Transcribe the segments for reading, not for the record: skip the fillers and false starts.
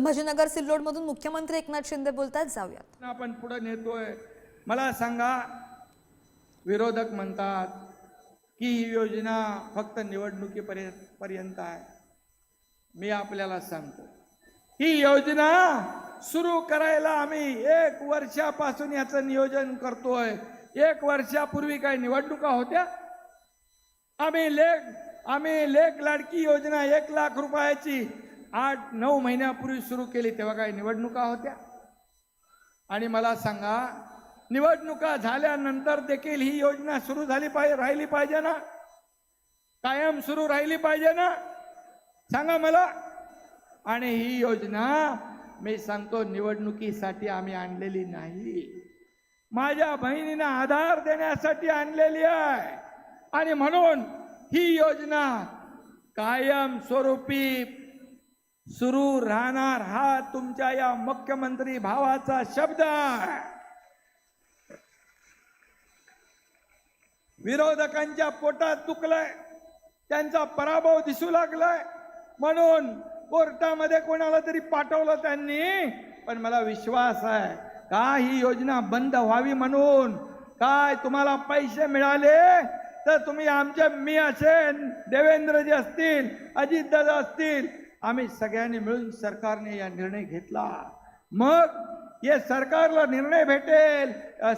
संभाजीनगर सिल्लोड मधून मुख्यमंत्री एकनाथ शिंदे बोलतात, जाऊयात. आपण पुढे नेतोय. मला सांगा, विरोधक म्हणतात की ही योजना फक्त निवडणुकीपर्यंत आहे. मी आपल्याला सांगतो, ही योजना सुरू करायला आम्ही 1 वर्षापासून याचं नियोजन करतोय. 1 वर्षापूर्वी काही निवडणुका होत्या? आम्ही लेख लाडकी योजना 1 लाख रुपयाची 8-9 महिन्यापूर्वी सुरू केली, तेव्हा काही निवडणुका होत्या? आणि मला सांगा, निवडणुका झाल्यानंतर देखील ही योजना सुरू राहिली पाहिजे ना? कायम सुरू राहिली पाहिजे ना? सांगा मला. आणि ही योजना मी सांगतो, निवडणुकीसाठी आम्ही आणलेली नाही, माझ्या बहिणींना आधार देण्यासाठी आणलेली आहे. आणि म्हणून ही योजना कायम स्वरूपी सुरू राहणार, हा तुमच्या या मुख्यमंत्री भावाचा शब्द आहे. विरोधकांच्या पोटात दुखलंय, त्यांचा पराभव दिसू लागलाय, म्हणून कोर्टामध्ये कोणाला तरी पाठवलं त्यांनी. पण मला विश्वास आहे का ही योजना बंद व्हावी म्हणून काय तुम्हाला पैसे मिळाले तर तुम्ही आमचे, मी असेल, देवेंद्रजी असतील, अजितदादा असतील, आम्ही सगळ्यांनी मिळून सरकारने या निर्णय घेतला. मग हे सरकारला निर्णय भेटेल,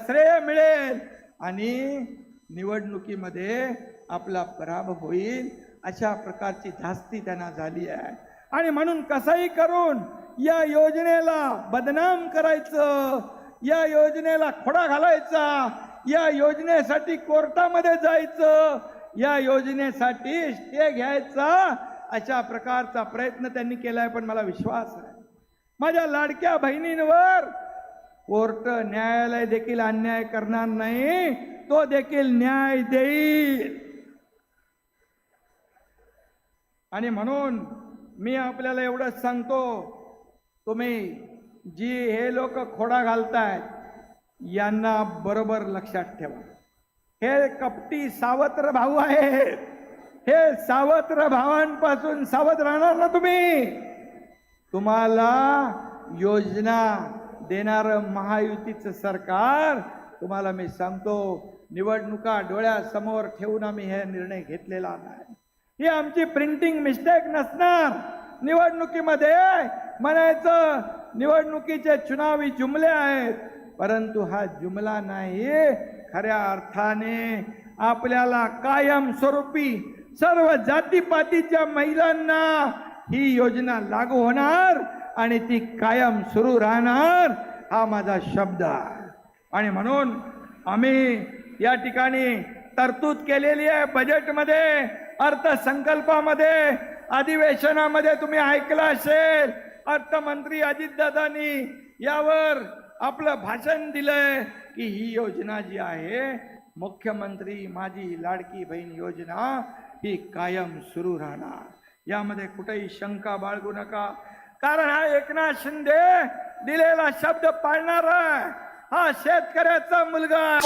श्रेय मिळेल आणि निवडणुकीमध्ये आपला पराभव होईल, अशा प्रकारची धास्ती त्यांना झाली आहे. आणि म्हणून कसंही करून या योजनेला बदनाम करायचं, या योजनेला खोडा घालायचा, या योजनेसाठी कोर्टामध्ये जायचं, या योजनेसाठी स्टे घ्यायचा, अशा प्रकारचा प्रयत्न त्यांनी केलाय. पण मला विश्वास आहे, माझ्या लाडक्या बहिणींवर कोर्ट, न्यायालय देखील अन्याय करणार नाही, तो देखील न्याय देईल. आणि म्हणून मी आपल्याला एवढंच सांगतो, तुम्ही जी हे लोक खोडा घालतायत यांना बरोबर लक्षात ठेवा. हे कपटी सावत्र भाऊ आहेत. हे सावत्र भावांपासून सावध राहणार ना तुम्ही? तुम्हाला योजना देणारं महायुतीचं सरकार, तुम्हाला मी सांगतो, निवडणुका डोळ्यासमोर ठेवून आम्ही हे निर्णय घेतलेला नाही. ही आमची प्रिंटिंग मिस्टेक नसणार. निवडणुकीमध्ये म्हणायचं निवडणुकीचे चुनावी जुमले आहेत, परंतु हा जुमला नाही. खऱ्या अर्थाने आपल्याला कायम स्वरूपी सर्व जातीपातीच्या महिलांना ही योजना लागू होणार आणि ती कायम सुरू राहणार, हा माझा शब्द आहे. आणि म्हणून आम्ही या ठिकाणी तरतूद केलेली आहे बजेटमध्ये, अर्थसंकल्पामध्ये, अधिवेशनामध्ये तुम्ही ऐकलं असेल, अर्थमंत्री अजितदादांनी यावर आपलं भाषण दिलंय की ही योजना जी आहे, मुख्यमंत्री माझी लाडकी बहीण योजना, ही कायम सुरू राहणार. यामध्ये कुठेही शंका बाळगू नका, कारण हा एकनाथ शिंदे दिलेला शब्द पाळणार आहे. हा शेतकऱ्याचा मुलगा.